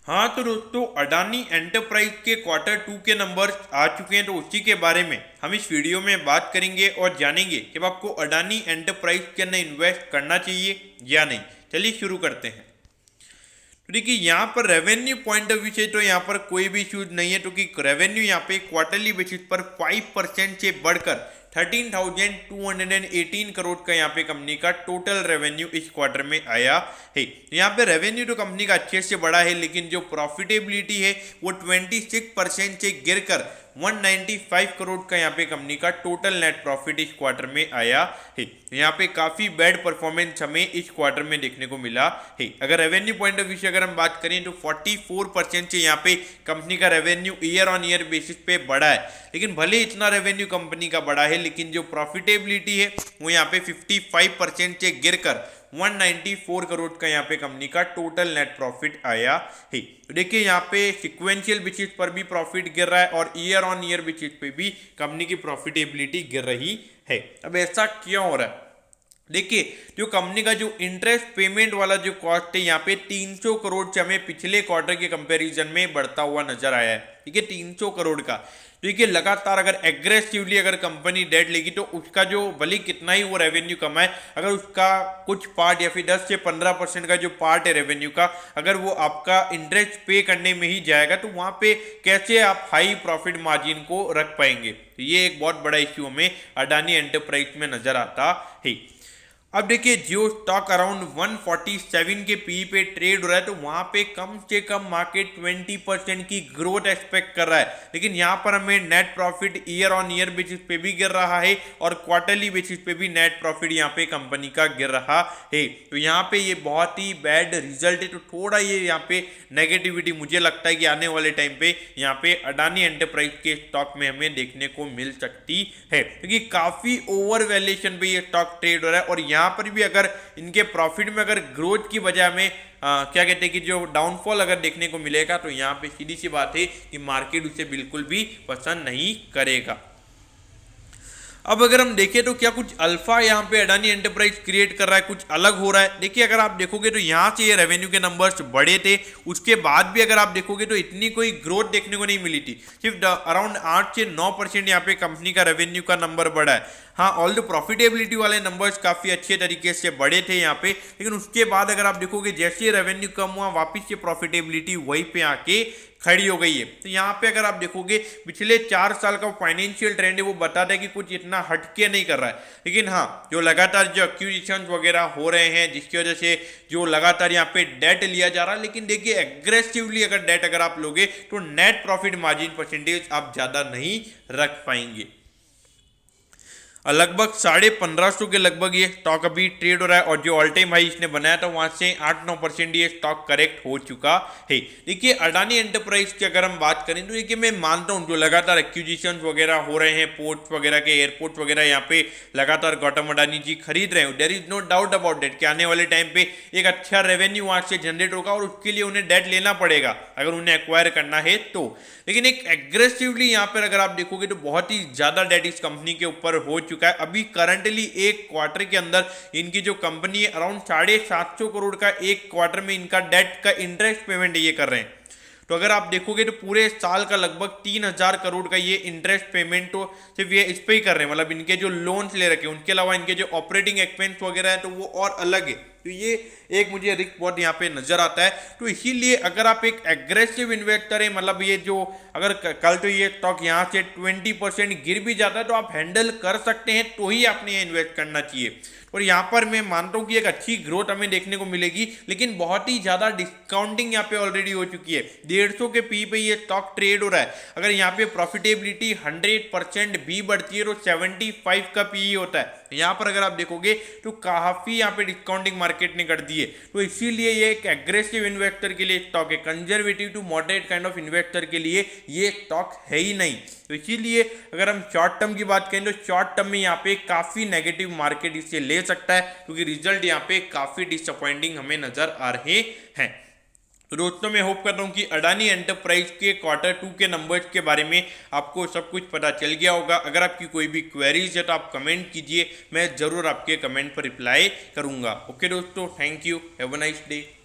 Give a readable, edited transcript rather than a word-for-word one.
हाँ तो दोस्तों, अडानी एंटरप्राइज के क्वार्टर टू के नंबर्स आ चुके हैं, तो उसी के बारे में हम इस वीडियो में बात करेंगे और जानेंगे कि अब आपको अडानी एंटरप्राइज के अंदर इन्वेस्ट करना चाहिए या नहीं। चलिए शुरू करते हैं। तो देखिए, यहाँ पर रेवेन्यू पॉइंट ऑफ व्यू से तो यहाँ पर कोई भी इश्यूज नहीं है, क्योंकि रेवेन्यू यहाँ पे क्वार्टरली बेसिस पर 5% से बढ़कर 13,218 करोड़ का यहाँ पे कंपनी का टोटल रेवेन्यू इस क्वार्टर में आया है। यहाँ पे रेवेन्यू तो कंपनी का अच्छे से बढ़ा है, लेकिन जो प्रॉफिटेबिलिटी है वो 26% से गिरकर 195 करोड़ का यहाँ पे कंपनी का टोटल नेट प्रॉफिट इस क्वार्टर में आया है। यहाँ पे काफी बैड परफॉर्मेंस हमें इस क्वार्टर में देखने को मिला है। अगर रेवेन्यू पॉइंट ऑफ व्यू से अगर हम बात करें तो 44% से यहाँ पे कंपनी का revenue year on year basis पे बढ़ा है, लेकिन भले इतना रेवेन्यू कंपनी का बढ़ा है, लेकिन जो प्रॉफिटेबिलिटी है वो यहाँ पे 55% से गिरकर 194 करोड़ का यहाँ पे कंपनी का टोटल नेट प्रॉफिट आया है। तो देखिए, यहाँ पे सिक्वेंशियल बेसिस पर भी प्रॉफिट गिर रहा है और ईयर ऑन ईयर बेसिस पे भी कंपनी की प्रॉफिटेबिलिटी गिर रही है। अब ऐसा क्यों हो रहा है? देखिए, जो कंपनी का जो इंटरेस्ट पेमेंट वाला जो कॉस्ट है यहाँ पे 300 करोड़ से हमें पिछले क्वार्टर के कंपैरिजन में बढ़ता हुआ नजर आया है। ठीक है, 300 करोड़ का। देखिए, लगातार अगर एग्रेसिवली अगर कंपनी डेट लेगी तो उसका जो भले कितना ही वो रेवेन्यू कमाए, अगर उसका कुछ पार्ट या फिर 10 से 15% का जो पार्ट है रेवेन्यू का, अगर वो आपका इंटरेस्ट पे करने में ही जाएगा, तो वहां पे कैसे आप हाई प्रॉफिट मार्जिन को रख पाएंगे? तो ये एक बहुत बड़ा इश्यू हमें अडानी एंटरप्राइज में नजर आता है। अब देखिए, जियो स्टॉक अराउंड 147 के पी पे ट्रेड हो रहा है, तो वहां पे कम से कम मार्केट 20% की ग्रोथ एक्सपेक्ट कर रहा है, लेकिन यहां पर हमें net profit year on year basis पे भी गिर रहा है और क्वार्टरली बेसिस पे भी नेट प्रॉफिट यहां पे कंपनी का गिर रहा है। तो यहां पे ये बहुत ही बैड रिजल्ट है। तो थोड़ा ये यहाँ पे नेगेटिविटी मुझे लगता है कि आने वाले टाइम पे यहाँ पे अडानी एंटरप्राइज के स्टॉक में हमें देखने को मिल सकती है, क्योंकि काफी ओवर वैल्यूएशन पे ये स्टॉक ट्रेड हो रहा है। और यहाँ पर भी अगर इनके प्रॉफिट में अगर ग्रोथ की बजाय में क्या कहते हैं कि जो डाउनफॉल अगर देखने को मिलेगा, तो यहाँ पे सीधी सी बात है कि मार्केट उसे बिल्कुल भी पसंद नहीं करेगा। अब अगर हम देखें तो क्या कुछ अल्फा यहाँ पे अडानी एंटरप्राइज क्रिएट कर रहा है, कुछ अलग हो रहा है? देखिए, अगर आप देखोगे तो यहाँ से ये रेवेन्यू के नंबर्स बढ़े थे, उसके बाद भी अगर आप देखोगे तो इतनी कोई ग्रोथ देखने को नहीं मिली थी। सिर्फ अराउंड 8 से 9% यहाँ पे कंपनी का रेवेन्यू का नंबर बढ़ा है। हाँ, ऑल द प्रॉफिटेबिलिटी वाले नंबर्स काफी अच्छे तरीके से बढ़े थे यहाँ पे, लेकिन उसके बाद अगर आप देखोगे जैसे रेवेन्यू कम हुआ, वापिस से प्रॉफिटेबिलिटी वहीं पे आके खड़ी हो गई है। तो यहाँ पे अगर आप देखोगे पिछले 4 साल का फाइनेंशियल ट्रेंड है वो बताता है कि कुछ इतना हटके नहीं कर रहा है, लेकिन हाँ, जो लगातार जो एक्विजिशन वगैरह हो रहे हैं जिसकी वजह से जो लगातार यहाँ पे डेट लिया जा रहा है, लेकिन देखिए एग्रेसिवली अगर डेट अगर आप लोगे तो नेट प्रॉफिट मार्जिन परसेंटेज आप ज्यादा नहीं रख पाएंगे। लगभग 1550 के लगभग ये स्टॉक अभी ट्रेड हो रहा है और जो ऑल टाइम हाई इसने बनाया था वहां से 8-9% ये स्टॉक करेक्ट हो चुका है। देखिए, अडानी एंटरप्राइज की अगर हम बात करें तो देखिए, मैं मानता हूं जो लगातार एक्विजिशन वगैरह हो रहे हैं, पोर्ट्स वगैरह के, एयरपोर्ट वगैरह यहाँ पे लगातार गौतम अडानी जी खरीद रहे हैं। There is no doubt about that कि आने वाले टाइम पे एक अच्छा रेवेन्यू वहां से जनरेट होगा और उसके लिए उन्हें डेट लेना पड़ेगा अगर उन्हें एक्वायर करना है तो। लेकिन एक एग्रेसिवली यहाँ पर अगर आप देखोगे तो बहुत ही ज्यादा डेट इस कंपनी के ऊपर हो चुका है। अभी करंटली एक क्वार्टर के अंदर इनकी जो कंपनी है अराउंड 750 करोड़ का एक क्वार्टर में इनका डेट का इंटरेस्ट पेमेंट ये कर रहे हैं। तो अगर आप देखोगे तो पूरे साल का लगभग 3000 करोड़ का ये इंटरेस्ट पेमेंट तो सिर्फ ये इस पे ही कर रहे हैं, मतलब इनके जो लोन्स ले रखे हैं उनके अलावा इनके जो ऑपरेटिंग एक्सपेंस वगैरह है तो वो और अलग है। तो ये एक मुझे रिस्क बहुत यहाँ पे नजर आता है। तो इसीलिए अगर आप एक एग्रेसिव इन्वेस्टर है, मतलब ये जो अगर कल तो ये स्टॉक यहाँ से 20% गिर भी जाता है तो आप हैंडल कर सकते हैं, तो ही आपने ये इन्वेस्ट करना चाहिए। और यहाँ पर मैं मानता हूँ कि एक अच्छी ग्रोथ हमें देखने को मिलेगी, लेकिन बहुत ही ज्यादा डिस्काउंटिंग यहाँ पे ऑलरेडी हो चुकी है। 150 के पी पे ये स्टॉक ट्रेड हो रहा है। अगर यहाँ पे प्रॉफिटेबिलिटी 100% भी बढ़ती है तो 75 का पी होता है। यहाँ पर अगर आप देखोगे तो काफी यहाँ पे डिस्काउंटिंग मार्केट ने कर दी है। तो इसीलिए ये एक एग्रेसिव इन्वेस्टर के लिए स्टॉक है, conservative to moderate kind of investor के लिए ये स्टॉक है ही नहीं। तो इसीलिए अगर हम शॉर्ट टर्म की बात करें तो शॉर्ट टर्म में यहाँ पे काफी नेगेटिव मार्केट इसे ले सकता है, क्योंकि रिजल्ट यहाँ पे काफी डिसअपॉइंटिंग हमें नजर आ रहे हैं। तो दोस्तों, मैं होप कर रहा हूँ कि अडानी एंटरप्राइज के क्वार्टर 2 के नंबर्स के बारे में आपको सब कुछ पता चल गया होगा। अगर आपकी कोई भी क्वेरीज है तो आप कमेंट कीजिए, मैं जरूर आपके कमेंट पर रिप्लाई करूंगा। ओके दोस्तों, thank you, have a nice day.